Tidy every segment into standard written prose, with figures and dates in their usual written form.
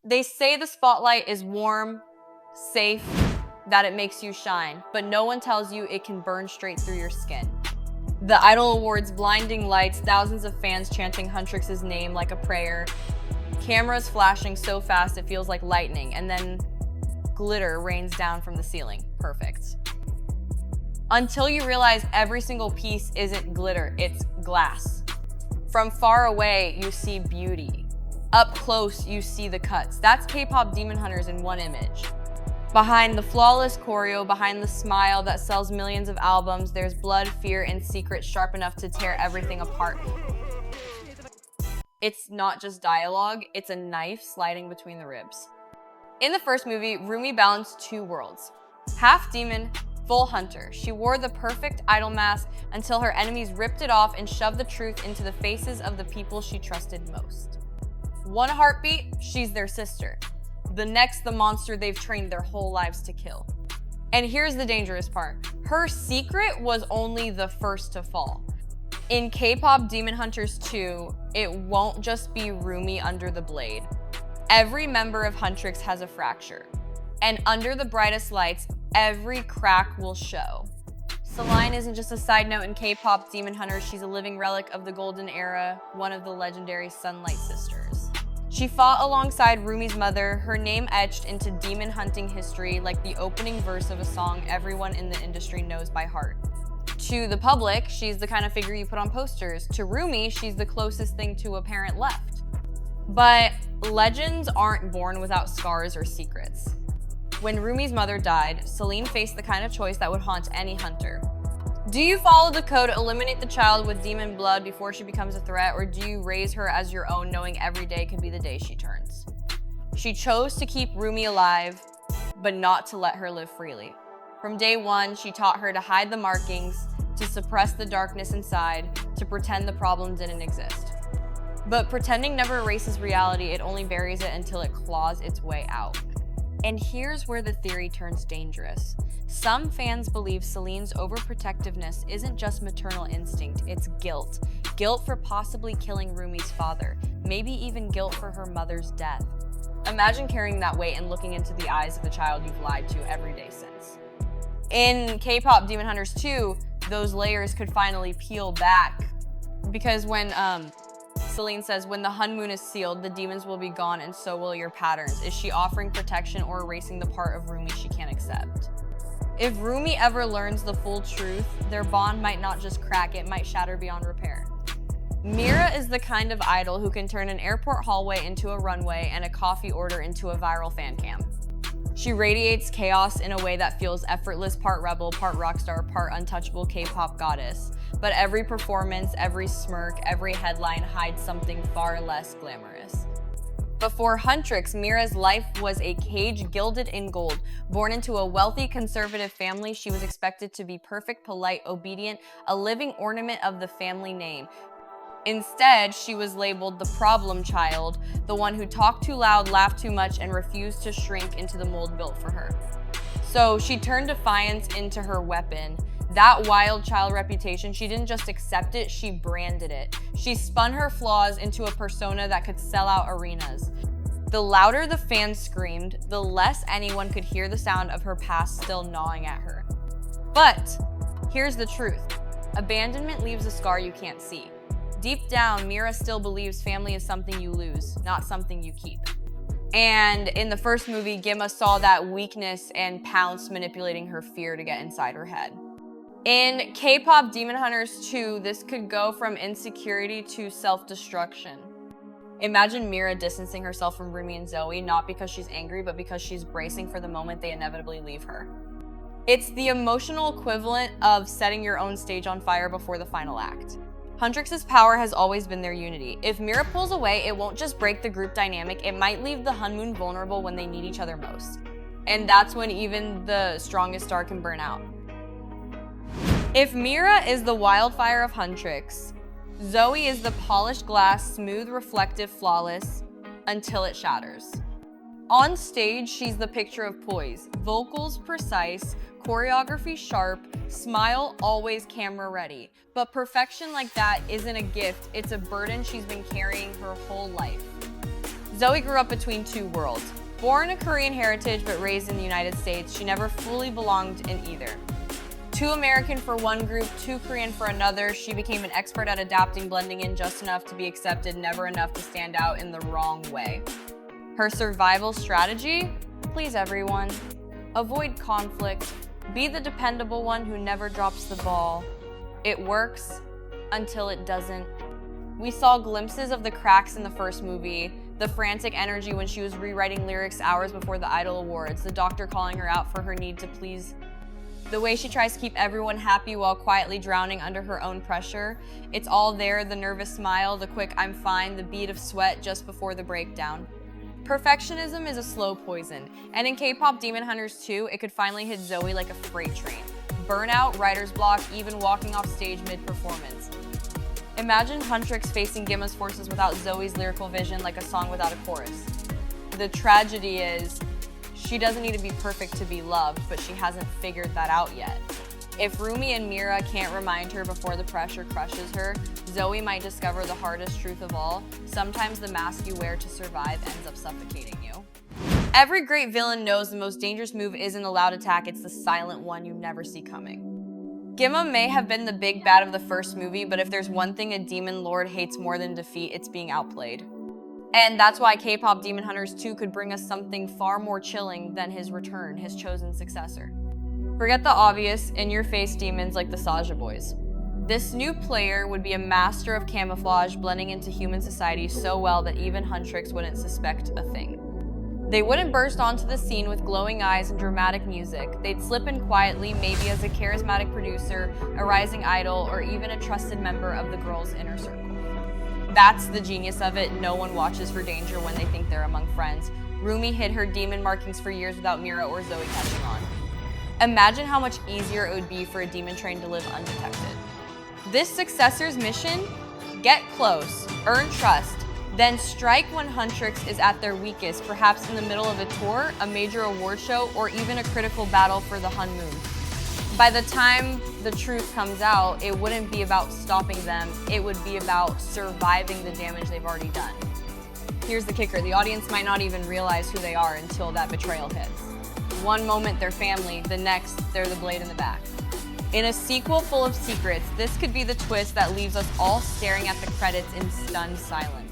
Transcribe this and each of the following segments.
They say the spotlight is warm, safe, that it makes you shine, but no one tells you it can burn straight through your skin. The Idol Awards, blinding lights, thousands of fans chanting Huntrix's name like a prayer, cameras flashing so fast it feels like lightning, and then glitter rains down from the ceiling. Perfect. Until you realize every single piece isn't glitter, it's glass. From far away, you see beauty. Up close, you see the cuts. That's K-pop Demon Hunters in one image. Behind the flawless choreo, behind the smile that sells millions of albums, there's blood, fear, and secrets sharp enough to tear everything apart. It's not just dialogue, it's a knife sliding between the ribs. In the first movie, Rumi balanced two worlds. Half demon, full hunter. She wore the perfect idol mask until her enemies ripped it off and shoved the truth into the faces of the people she trusted most. One heartbeat, she's their sister. The next, the monster they've trained their whole lives to kill. And here's the dangerous part. Her secret was only the first to fall. In K-pop Demon Hunters 2, it won't just be Rumi under the blade. Every member of Huntrix has a fracture. And under the brightest lights, every crack will show. Celine isn't just a side note in K-pop Demon Hunters, she's a living relic of the golden era, one of the legendary Sunlight Sisters. She fought alongside Rumi's mother, her name etched into demon hunting history like the opening verse of a song everyone in the industry knows by heart. To the public, she's the kind of figure you put on posters. To Rumi, she's the closest thing to a parent left. But legends aren't born without scars or secrets. When Rumi's mother died, Celine faced the kind of choice that would haunt any hunter. Do you follow the code, eliminate the child with demon blood before she becomes a threat, or do you raise her as your own, knowing every day could be the day she turns? She chose to keep Rumi alive, but not to let her live freely. From day one, she taught her to hide the markings, to suppress the darkness inside, to pretend the problem didn't exist. But pretending never erases reality, it only buries it until it claws its way out. And here's where the theory turns dangerous. Some fans believe Celine's overprotectiveness isn't just maternal instinct, it's guilt. Guilt for possibly killing Rumi's father, maybe even guilt for her mother's death. Imagine carrying that weight and looking into the eyes of the child you've lied to every day since. In K-pop Demon Hunters 2, those layers could finally peel back. Because when Celine says, when the Hunmoon is sealed, the demons will be gone and so will your patterns. Is she offering protection or erasing the part of Rumi she can't accept? If Rumi ever learns the full truth, their bond might not just crack, it might shatter beyond repair. Mira is the kind of idol who can turn an airport hallway into a runway and a coffee order into a viral fan cam. She radiates chaos in a way that feels effortless, part rebel, part rockstar, part untouchable K-pop goddess. But every performance, every smirk, every headline hides something far less glamorous. Before Huntrix, Mira's life was a cage gilded in gold. Born into a wealthy conservative family, she was expected to be perfect, polite, obedient, a living ornament of the family name. Instead, she was labeled the problem child, the one who talked too loud, laughed too much, and refused to shrink into the mold built for her. So she turned defiance into her weapon. That wild child reputation, she didn't just accept it, she branded it. She spun her flaws into a persona that could sell out arenas. The louder the fans screamed, the less anyone could hear the sound of her past still gnawing at her. But here's the truth. Abandonment leaves a scar you can't see. Deep down, Mira still believes family is something you lose, not something you keep. And in the first movie, Gimma saw that weakness and pounced, manipulating her fear to get inside her head. In K-pop Demon Hunters 2, this could go from insecurity to self-destruction. Imagine Mira distancing herself from Rumi and Zoey, not because she's angry, but because she's bracing for the moment they inevitably leave her. It's the emotional equivalent of setting your own stage on fire before the final act. Huntrix's power has always been their unity. If Mira pulls away, it won't just break the group dynamic, it might leave the Hunmoon vulnerable when they need each other most. And that's when even the strongest star can burn out. If Mira is the wildfire of Huntrix, Zoey is the polished glass, smooth, reflective, flawless, until it shatters. On stage, she's the picture of poise, vocals precise, choreography sharp, smile always camera ready. But perfection like that isn't a gift, it's a burden she's been carrying her whole life. Zoey grew up between two worlds. Born of Korean heritage but raised in the United States, she never fully belonged in either. Too American for one group, too Korean for another, she became an expert at adapting, blending in just enough to be accepted, never enough to stand out in the wrong way. Her survival strategy? Please everyone. Avoid conflict. Be the dependable one who never drops the ball. It works until it doesn't. We saw glimpses of the cracks in the first movie, the frantic energy when she was rewriting lyrics hours before the Idol Awards, the doctor calling her out for her need to please, the way she tries to keep everyone happy while quietly drowning under her own pressure. It's all there, the nervous smile, the quick I'm fine, the bead of sweat just before the breakdown. Perfectionism is a slow poison, and in K-Pop Demon Hunters 2, it could finally hit Zoey like a freight train. Burnout, writer's block, even walking off stage mid-performance. Imagine Huntrix facing Gimma's forces without Zoey's lyrical vision, like a song without a chorus. The tragedy is, she doesn't need to be perfect to be loved, but she hasn't figured that out yet. If Rumi and Mira can't remind her before the pressure crushes her, Zoey might discover the hardest truth of all. Sometimes the mask you wear to survive ends up suffocating you. Every great villain knows the most dangerous move isn't a loud attack, it's the silent one you never see coming. Gimma may have been the big bad of the first movie, but if there's one thing a demon lord hates more than defeat, it's being outplayed. And that's why K-Pop Demon Hunters 2 could bring us something far more chilling than his return, his chosen successor. Forget the obvious, in-your-face demons like the Saja Boys. This new player would be a master of camouflage, blending into human society so well that even Huntrix wouldn't suspect a thing. They wouldn't burst onto the scene with glowing eyes and dramatic music. They'd slip in quietly, maybe as a charismatic producer, a rising idol, or even a trusted member of the girls' inner circle. That's the genius of it. No one watches for danger when they think they're among friends. Rumi hid her demon markings for years without Mira or Zoey catching on. Imagine how much easier it would be for a demon train to live undetected. This successor's mission? Get close, earn trust, then strike when Huntrix is at their weakest, perhaps in the middle of a tour, a major award show, or even a critical battle for the Hunmoon. By the time the truth comes out, it wouldn't be about stopping them, it would be about surviving the damage they've already done. Here's the kicker, the audience might not even realize who they are until that betrayal hits. One moment they're family, the next they're the blade in the back. In a sequel full of secrets, this could be the twist that leaves us all staring at the credits in stunned silence.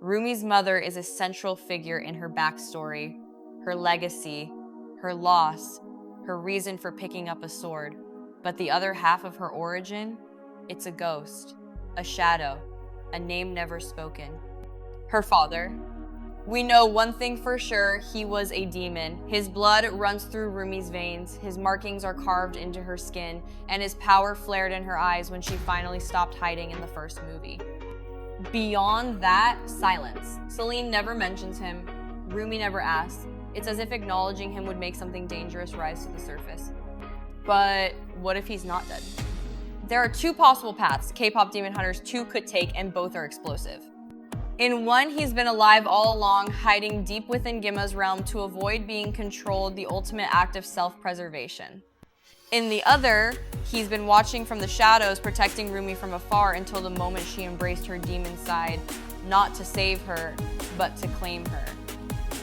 Rumi's mother is a central figure in her backstory, her legacy, her loss, her reason for picking up a sword. But the other half of her origin? It's a ghost, a shadow, a name never spoken. Her father. We know one thing for sure, he was a demon. His blood runs through Rumi's veins, his markings are carved into her skin, and his power flared in her eyes when she finally stopped hiding in the first movie. Beyond that, silence. Celine never mentions him. Rumi never asks. It's as if acknowledging him would make something dangerous rise to the surface. But what if he's not dead? There are two possible paths K-Pop Demon Hunters 2 could take, and both are explosive. In one, he's been alive all along, hiding deep within Gimma's realm to avoid being controlled, the ultimate act of self-preservation. In the other, he's been watching from the shadows, protecting Rumi from afar until the moment she embraced her demon side, not to save her, but to claim her.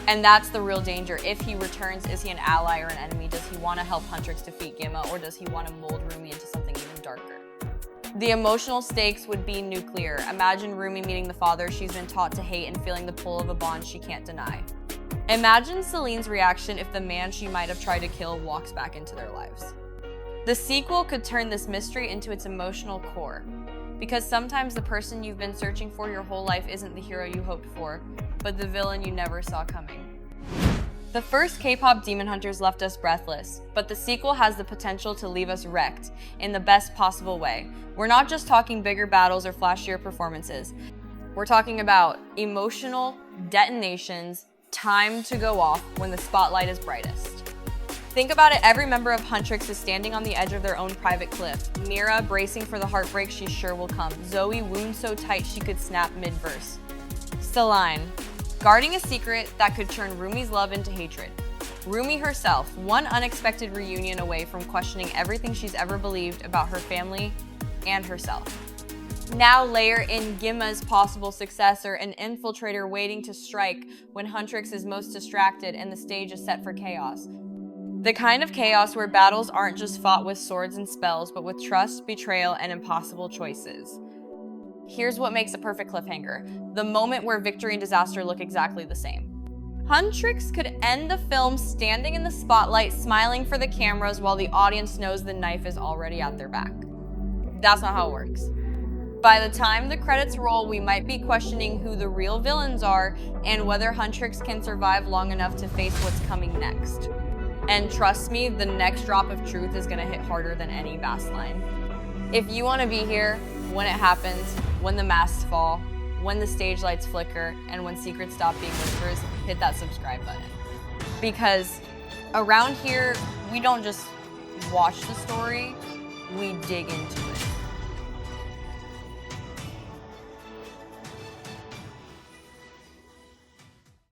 And that's the real danger. If he returns, is he an ally or an enemy? Does he want to help Huntrix defeat Gimma, or does he want to mold Rumi into something even darker? The emotional stakes would be nuclear. Imagine Rumi meeting the father she's been taught to hate and feeling the pull of a bond she can't deny. Imagine Celine's reaction if the man she might have tried to kill walks back into their lives. The sequel could turn this mystery into its emotional core, because sometimes the person you've been searching for your whole life isn't the hero you hoped for, but the villain you never saw coming. The first K-Pop Demon Hunters left us breathless, but the sequel has the potential to leave us wrecked in the best possible way. We're not just talking bigger battles or flashier performances. We're talking about emotional detonations, time to go off when the spotlight is brightest. Think about it, every member of Huntrix is standing on the edge of their own private cliff. Mira bracing for the heartbreak she's sure will come. Zoey wound so tight she could snap mid-verse. Celine, guarding a secret that could turn Rumi's love into hatred. Rumi herself, one unexpected reunion away from questioning everything she's ever believed about her family and herself. Now layer in Gimma's possible successor, an infiltrator waiting to strike when Huntrix is most distracted and the stage is set for chaos. The kind of chaos where battles aren't just fought with swords and spells, but with trust, betrayal, and impossible choices. Here's what makes a perfect cliffhanger: the moment where victory and disaster look exactly the same. Huntrix could end the film standing in the spotlight, smiling for the cameras while the audience knows the knife is already at their back. That's not how it works. By the time the credits roll, we might be questioning who the real villains are and whether Huntrix can survive long enough to face what's coming next. And trust me, the next drop of truth is gonna hit harder than any bass line. If you wanna be here when it happens, when the masks fall, when the stage lights flicker, and when secrets stop being whispers, hit that subscribe button. Because around here, we don't just watch the story, we dig into it.